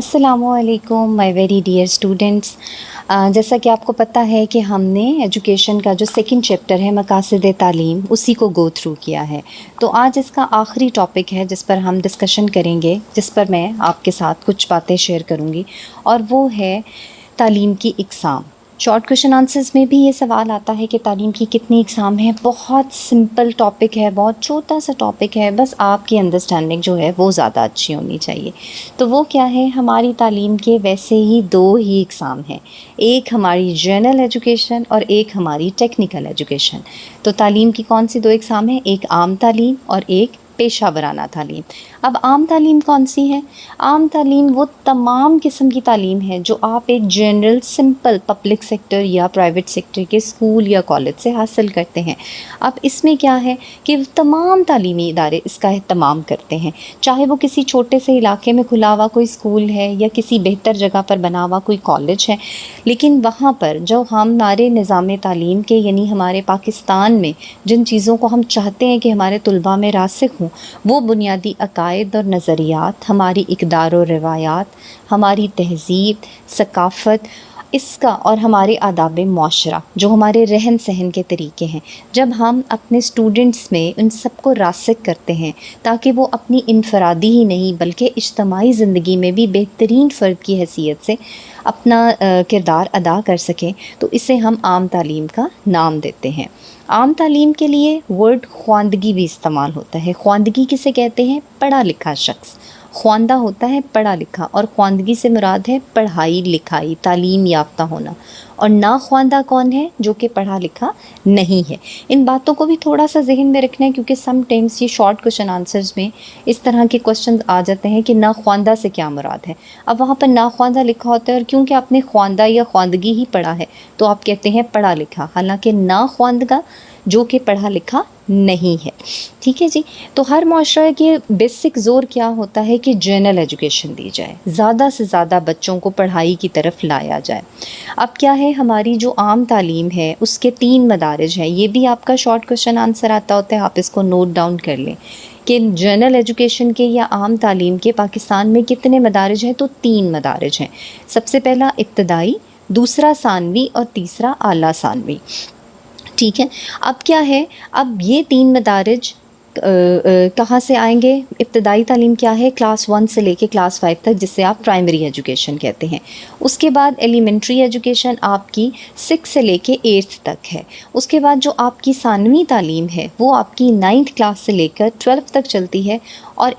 السلام علیکم my very dear students. جیسا کہ آپ کو پتہ ہے کہ ہم نے ایجوکیشن کا جو سیکنڈ چیپٹر ہے مقاصد تعلیم اسی کو گو تھرو کیا ہے. تو آج اس کا آخری ٹاپک ہے جس پر ہم ڈسکشن کریں گے، جس پر میں آپ کے ساتھ کچھ باتیں شیئر کروں گی، اور وہ ہے تعلیم کی اقسام. شارٹ کویشچن آنسرز میں بھی یہ سوال آتا ہے کہ تعلیم کی کتنی اقسام ہیں. بہت سمپل ٹاپک ہے، بہت چھوٹا سا ٹاپک ہے، بس آپ کی انڈرسٹینڈنگ جو ہے وہ زیادہ اچھی ہونی چاہیے. تو وہ کیا ہے؟ ہماری تعلیم کے ویسے ہی دو ہی اقسام ہیں، ایک ہماری جنرل ایجوکیشن اور ایک ہماری ٹیکنیکل ایجوکیشن. تو تعلیم کی کون سی دو اقسام ہیں؟ ایک عام تعلیم اور ایک پیشہ ورانہ تعلیم. اب عام تعلیم کون سی ہے؟ عام تعلیم وہ تمام قسم کی تعلیم ہے جو آپ ایک جنرل سمپل پبلک سیکٹر یا پرائیویٹ سیکٹر کے اسکول یا کالج سے حاصل کرتے ہیں. اب اس میں کیا ہے کہ تمام تعلیمی ادارے اس کا اہتمام کرتے ہیں، چاہے وہ کسی چھوٹے سے علاقے میں کھلا ہوا کوئی اسکول ہے یا کسی بہتر جگہ پر بنا ہوا کوئی کالج ہے. لیکن وہاں پر جو ہمارے نظام تعلیم کے، یعنی ہمارے پاکستان میں جن چیزوں کو ہم چاہتے ہیں کہ ہمارے طلباء میں راسخ ہوں، وہ بنیادی عقائد اور نظریات، ہماری اقدار و روایات، ہماری تہذیب، ثقافت، اس کا اور ہمارے آداب معاشرہ، جو ہمارے رہن سہن کے طریقے ہیں، جب ہم اپنے اسٹوڈنٹس میں ان سب کو راسخ کرتے ہیں تاکہ وہ اپنی انفرادی ہی نہیں بلکہ اجتماعی زندگی میں بھی بہترین فرد کی حیثیت سے اپنا کردار ادا کر سکیں، تو اسے ہم عام تعلیم کا نام دیتے ہیں. عام تعلیم کے لیے ورڈ خواندگی بھی استعمال ہوتا ہے. خواندگی کسے کہتے ہیں؟ پڑھا لکھا شخص. خواندہ ہوتا ہے پڑھا لکھا، اور خواندگی سے مراد ہے پڑھائی لکھائی، تعلیم یافتہ ہونا. اور ناخواندہ کون ہے؟ جو کہ پڑھا لکھا نہیں ہے. ان باتوں کو بھی تھوڑا سا ذہن میں رکھنا ہے، کیونکہ سم ٹائمس یہ شارٹ کویشچن آنسرز میں اس طرح کے کویشچنز آ جاتے ہیں کہ ناخواندہ سے کیا مراد ہے. اب وہاں پر ناخواندہ لکھا ہوتا ہے، اور کیونکہ آپ نے خواندہ یا خواندگی ہی پڑھا ہے تو آپ کہتے ہیں پڑھا لکھا، حالانکہ ناخواندہ جو کہ پڑھا لکھا نہیں ہے. ٹھیک ہے جی. تو ہر معاشرے کے بیسک زور کیا ہوتا ہے کہ جنرل ایجوکیشن دی جائے، زیادہ سے زیادہ بچوں کو پڑھائی کی طرف لایا جائے. اب کیا ہے، ہماری جو عام تعلیم ہے اس کے 3 مدارج ہیں. یہ بھی آپ کا شارٹ کویشچن آنسر آتا ہوتا ہے، آپ اس کو نوٹ ڈاؤن کر لیں کہ جنرل ایجوکیشن کے یا عام تعلیم کے پاکستان میں کتنے مدارج ہیں. تو 3 مدارج ہیں. سب سے پہلا ابتدائی، دوسرا ثانوی، اور تیسرا اعلیٰ ثانوی. ٹھیک ہے. اب کیا ہے، اب یہ 3 مدارج کہاں سے آئیں گے؟ ابتدائی تعلیم کیا ہے؟ کلاس 1 سے لے کے کلاس 5 تک، جسے آپ پرائمری ایجوکیشن کہتے ہیں. اس کے بعد ایلیمنٹری ایجوکیشن آپ کی 6 سے لے کے 8 تک ہے. اس کے بعد جو آپ کی ثانوی تعلیم ہے وہ آپ کی 9th کلاس سے لے کر 12 تک چلتی ہے. اور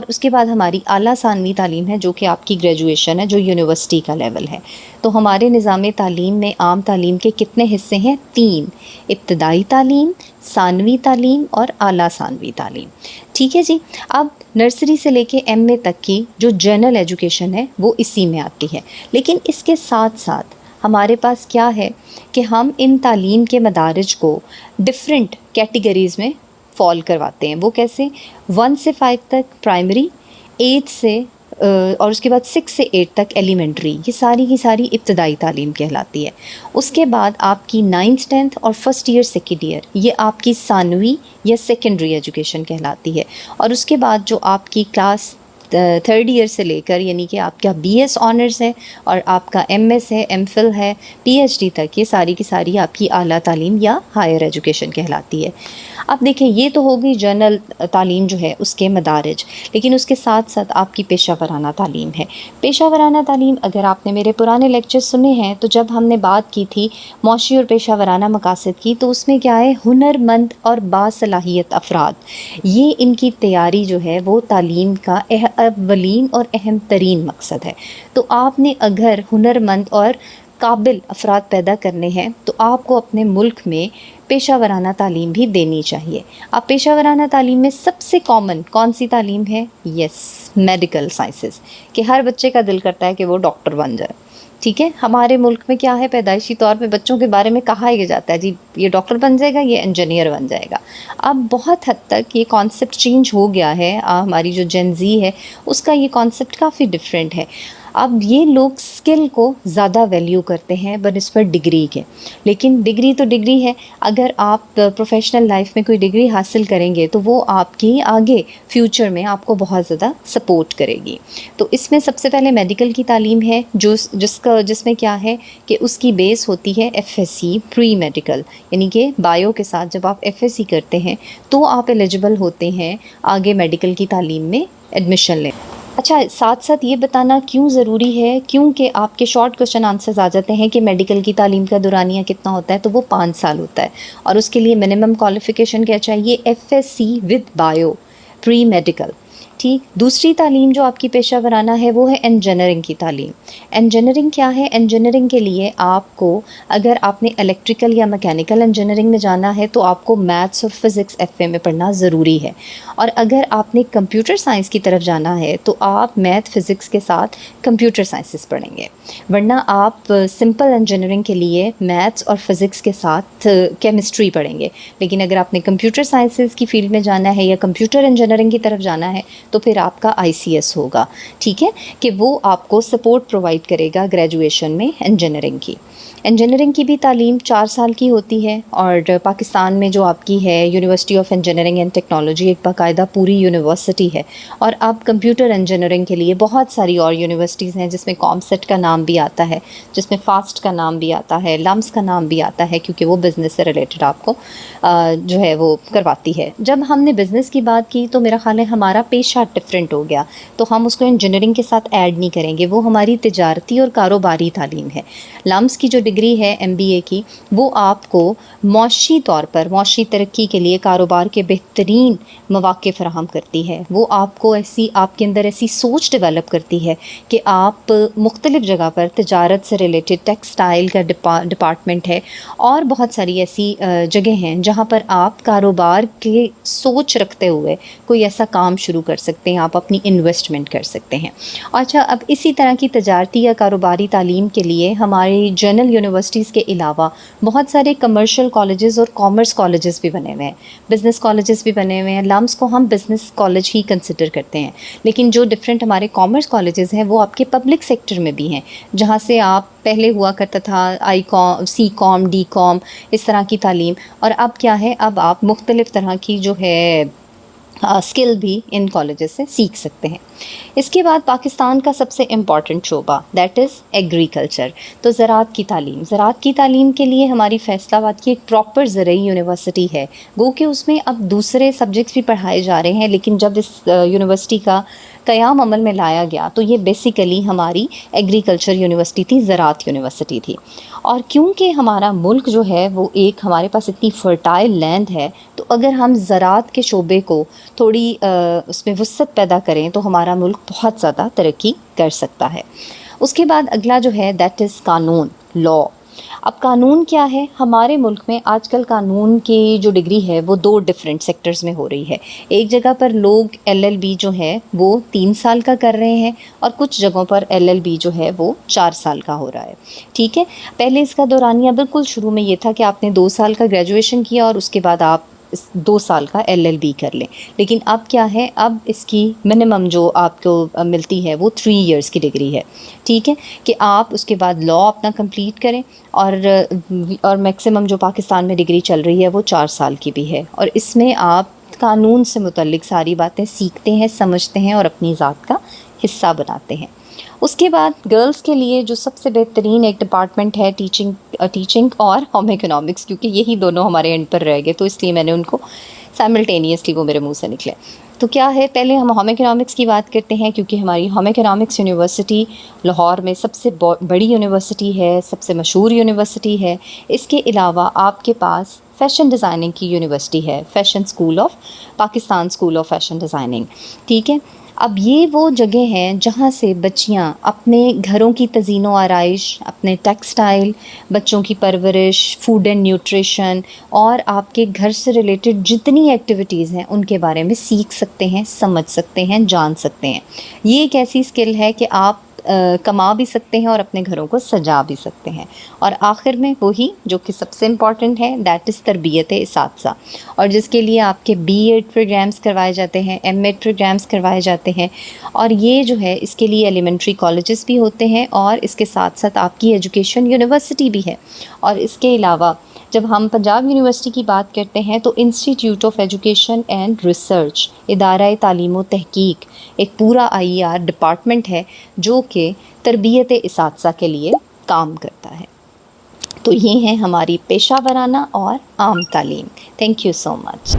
اس کے بعد ہماری اعلیٰ ثانوی تعلیم ہے، جو کہ آپ کی گریجویشن ہے، جو یونیورسٹی کا لیول ہے. تو ہمارے نظام تعلیم میں عام تعلیم کے کتنے حصے ہیں؟ 3: ابتدائی تعلیم، ثانوی تعلیم، اور اعلیٰ ثانوی تعلیم. ٹھیک ہے جی. اب نرسری سے لے کے ایم اے تک کی جو جنرل ایجوکیشن ہے وہ اسی میں آتی ہے. لیکن اس کے ساتھ ساتھ ہمارے پاس کیا ہے کہ ہم ان تعلیم کے مدارج کو ڈفرینٹ کیٹیگریز میں فال کرواتے ہیں. وہ کیسے؟ 1 سے 5 تک پرائمری، 8 سے اور اس کے بعد 6 سے 8 تک ایلیمنٹری. یہ ساری کی ساری ابتدائی تعلیم کہلاتی ہے. اس کے بعد آپ کی 9th 10th اور فرسٹ ایئر سیکنڈ ایئر، یہ آپ کی ثانوی یا سیکنڈری ایجوکیشن کہلاتی ہے. اور اس کے بعد جو آپ کی کلاس 3rd ایئر سے لے کر، یعنی کہ آپ کا بی ایس آنرز ہے اور آپ کا ایم ایس ہے، ایم فل ہے، پی ایچ ڈی تک، یہ ساری کی ساری آپ کی اعلیٰ تعلیم یا ہائر ایجوکیشن کہلاتی ہے. اب دیکھیں، یہ تو ہوگی جنرل تعلیم جو ہے اس کے مدارج. لیکن اس کے ساتھ ساتھ آپ کی پیشہ ورانہ تعلیم ہے. پیشہ ورانہ تعلیم، اگر آپ نے میرے پرانے لیکچر سنے ہیں تو جب ہم نے بات کی تھی معاشی اور پیشہ ورانہ مقاصد کی، تو اس میں کیا ہے؟ ہنر مند اور باصلاحیت افراد، یہ ان کی تیاری جو ہے وہ تعلیم کا اولین اور اہم ترین مقصد ہے. تو آپ نے اگر ہنر مند اور قابل افراد پیدا کرنے ہیں تو آپ کو اپنے ملک میں پیشہ ورانہ تعلیم بھی دینی چاہیے. اب پیشہ ورانہ تعلیم میں سب سے کامن کون سی تعلیم ہے؟ میڈیکل سائنسز، کہ ہر بچے کا دل کرتا ہے کہ وہ ڈاکٹر بن جائے. ٹھیک ہے. ہمارے ملک میں کیا ہے، پیدائشی طور پہ بچوں کے بارے میں کہا یہ جاتا ہے جی یہ ڈاکٹر بن جائے گا، یہ انجینئر بن جائے گا. اب بہت حد تک یہ کانسیپٹ چینج ہو گیا ہے. ہماری جو جین زی ہے اس کا یہ کانسیپٹ کافی ڈفرینٹ ہے. اب یہ لوگ اسکل کو زیادہ ویلیو کرتے ہیں بنسبت ڈگری کے، لیکن ڈگری تو ڈگری ہے، اگر آپ پروفیشنل لائف میں کوئی ڈگری حاصل کریں گے تو وہ آپ کی آگے فیوچر میں آپ کو بہت زیادہ سپورٹ کرے گی۔ تو اس میں سب سے پہلے میڈیکل کی تعلیم ہے، جس میں کیا ہے کہ اس کی بیس ہوتی ہے F S C pre medical, یعنی کہ بایو کے ساتھ جب آپ ایف ایس سی کرتے ہیں تو آپ ایلیجبل ہوتے ہیں آگے میڈیکل کی تعلیم میں ایڈمیشن لیں۔ اچھا، ساتھ ساتھ یہ بتانا کیوں ضروری ہے، کیونکہ آپ کے شارٹ کوشچن آنسرز آ جاتے ہیں کہ میڈیکل کی تعلیم کا دورانیہ کتنا ہوتا ہے، تو وہ 5 سال ہوتا ہے، اور اس کے لیے منیمم کوالیفیکیشن کیا چاہیے، F S C with bio pre medical. ٹھیک، دوسری تعلیم جو آپ کی پیشہ ورانہ ہے وہ ہے انجینئرنگ کی تعلیم۔ انجینئرنگ کیا ہے؟ انجینئرنگ کے لیے آپ کو، اگر آپ نے الیکٹریکل یا میکینیکل انجینئرنگ میں جانا ہے تو آپ کو میتھس اور فزکس ایف اے میں پڑھنا ضروری ہے، اور اگر آپ نے کمپیوٹر سائنس کی طرف جانا ہے تو آپ میتھ فزکس کے ساتھ کمپیوٹر سائنسز پڑھیں گے، ورنہ آپ سمپل انجینئرنگ کے لیے میتھس اور فزکس کے ساتھ کیمسٹری پڑھیں گے۔ لیکن اگر آپ نے کمپیوٹر سائنسز کی فیلڈ میں جانا ہے یا کمپیوٹر انجینئرنگ کی طرف جانا ہے تو پھر آپ کا آئی سی ایس ہوگا، ٹھیک ہے، کہ وہ آپ کو سپورٹ پرووائڈ کرے گا گریجویشن میں انجینئرنگ کی۔ انجینئرنگ کی بھی تعلیم 4 سال کی ہوتی ہے، اور پاکستان میں جو آپ کی ہے university of engineering and technology ایک باقاعدہ پوری یونیورسٹی ہے، اور اب کمپیوٹر انجینئرنگ کے لیے بہت ساری اور یونیورسٹیز ہیں جس میں کامسیٹ کا نام بھی آتا ہے، جس میں فاسٹ کا نام بھی آتا ہے، لمس کا نام بھی آتا ہے، کیونکہ وہ بزنس سے ریلیٹڈ آپ کو جو ہے وہ کرواتی ہے۔ جب ہم نے بزنس کی بات کی تو میرا خیال ہے ہمارا پیشہ ڈفرینٹ ہو گیا، تو ہم اس کو انجینئرنگ کے ساتھ ایڈ نہیں کریں گے، وہ ہماری تجارتی اور کاروباری تعلیم ہے۔ لمس کی جو ڈگری ہے ایم بی اے کی، وہ آپ کو معاشی طور پر معاشی ترقی کے لیے کاروبار کے بہترین مواقع فراہم کرتی ہے، وہ آپ کو آپ کے اندر ایسی سوچ ڈیولپ کرتی ہے کہ آپ مختلف جگہ پر تجارت سے ریلیٹڈ، ٹیکسٹائل کا ڈپارٹمنٹ ہے، اور بہت ساری ایسی جگہ ہیں جہاں پر آپ کاروبار کے سوچ رکھتے ہوئے کوئی ایسا کام شروع کر سکتے ہیں، آپ اپنی انویسٹمنٹ کر سکتے ہیں۔ اچھا، اب اسی طرح کی تجارتی یا کاروباری تعلیم کے لیے ہماری جنرل یونیورسٹیز کے علاوہ بہت سارے کمرشل کالجز اور کامرس کالجز بھی بنے ہوئے ہیں، بزنس کالجز بھی بنے ہوئے ہیں۔ لمس کو ہم بزنس کالج ہی کنسیڈر کرتے ہیں، لیکن جو ڈفرینٹ ہمارے کامرس کالجز ہیں وہ آپ کے پبلک سیکٹر میں بھی ہیں، جہاں سے آپ پہلے ہوا کرتا تھا آئی کام، سی کام، ڈی کام، اس طرح کی تعلیم، اور اب کیا ہے، اب آپ مختلف طرح کی جو ہے اسکل بھی ان کالجز سے سیکھ سکتے ہیں۔ اس کے بعد پاکستان کا سب سے امپورٹنٹ شعبہ دیٹ از ایگریکلچر، تو زراعت کی تعلیم۔ زراعت کی تعلیم کے لیے ہماری فیصل آباد کی ایک پراپر زرعی یونیورسٹی ہے، گو کہ اس میں اب دوسرے سبجیکٹس بھی پڑھائے جا رہے ہیں، لیکن جب اس یونیورسٹی کا قیام عمل میں لایا گیا تو یہ بیسیکلی ہماری ایگریکلچر یونیورسٹی تھی، زراعت یونیورسٹی تھی۔ اور کیونکہ ہمارا ملک جو ہے وہ ایک، ہمارے پاس اتنی فرٹائل لینڈ ہے، تو اگر ہم زراعت کے شعبے کو تھوڑی اس میں وسعت پیدا کریں تو ہمارا ملک بہت زیادہ ترقی کر سکتا ہے۔ اس کے بعد اگلا جو ہے دیٹ از قانون، لا۔ اب قانون کیا ہے؟ ہمارے ملک میں آج کل قانون کی جو ڈگری ہے وہ 2 ڈفرینٹ سیکٹرز میں ہو رہی ہے۔ ایک جگہ پر لوگ ایل ایل بی جو ہے وہ 3 سال کا کر رہے ہیں، اور کچھ جگہوں پر ایل ایل بی جو ہے وہ 4 سال کا ہو رہا ہے، ٹھیک ہے۔ پہلے اس کا دورانیہ بالکل شروع میں یہ تھا کہ آپ نے 2 سال کا گریجویشن کیا اور اس کے بعد آپ 2 سال کا ایل ایل بی کر لیں، لیکن اب کیا ہے، اب اس کی منیمم جو آپ کو ملتی ہے وہ 3 ایئرس کی ڈگری ہے، ٹھیک ہے، کہ آپ اس کے بعد لا اپنا کمپلیٹ کریں، اور میکسیمم جو پاکستان میں ڈگری چل رہی ہے وہ 4 سال کی بھی ہے، اور اس میں آپ قانون سے متعلق ساری باتیں سیکھتے ہیں، سمجھتے ہیں، اور اپنی ذات کا حصہ بناتے ہیں۔ اس کے بعد گرلز کے لیے جو سب سے بہترین ایک ڈپارٹمنٹ ہے ٹیچنگ اور ہوم اکنامکس، کیونکہ یہی دونوں ہمارے اینڈ پر رہ گئے تو اس لیے میں نے ان کو سائملٹینیسلی وہ میرے منہ سے نکلے۔ تو کیا ہے، پہلے ہم ہوم اکنامکس کی بات کرتے ہیں، کیونکہ ہماری ہوم اکنامکس یونیورسٹی لاہور میں سب سے بڑی یونیورسٹی ہے، سب سے مشہور یونیورسٹی ہے۔ اس کے علاوہ آپ کے پاس فیشن ڈیزائننگ کی یونیورسٹی ہے، fashion school of Pakistan, school of fashion designing, ٹھیک ہے۔ اب یہ وہ جگہ ہیں جہاں سے بچیاں اپنے گھروں کی تزئین و آرائش، اپنے ٹیکسٹائل، بچوں کی پرورش، فوڈ اینڈ نیوٹریشن، اور آپ کے گھر سے ریلیٹڈ جتنی ایکٹیویٹیز ہیں ان کے بارے میں سیکھ سکتے ہیں، سمجھ سکتے ہیں، جان سکتے ہیں۔ یہ ایک ایسی اسکل ہے کہ آپ کما بھی سکتے ہیں اور اپنے گھروں کو سجا بھی سکتے ہیں. اور آخر میں وہی جو کہ سب سے امپورٹنٹ ہے، دیٹ از تربیت اساتذہ، اور جس کے لیے آپ کے بی ایڈ پروگرامس کروائے جاتے ہیں، ایم ایڈ پروگرامس کروائے جاتے ہیں. اور یہ جو ہے اس کے لیے ایلیمنٹری کالجز بھی ہوتے ہیں، اور اس کے ساتھ ساتھ آپ کی ایجوکیشن یونیورسٹی بھی ہے. اور اس کے علاوہ جب ہم پنجاب یونیورسٹی کی بات کرتے ہیں تو institute of education and research, ادارہ تعلیم و تحقیق، ایک پورا IER ڈپارٹمنٹ ہے جو کہ تربیت اساتذہ کے لیے کام کرتا ہے. تو یہ ہیں ہماری پیشہ ورانہ اور عام تعلیم. Thank you so much.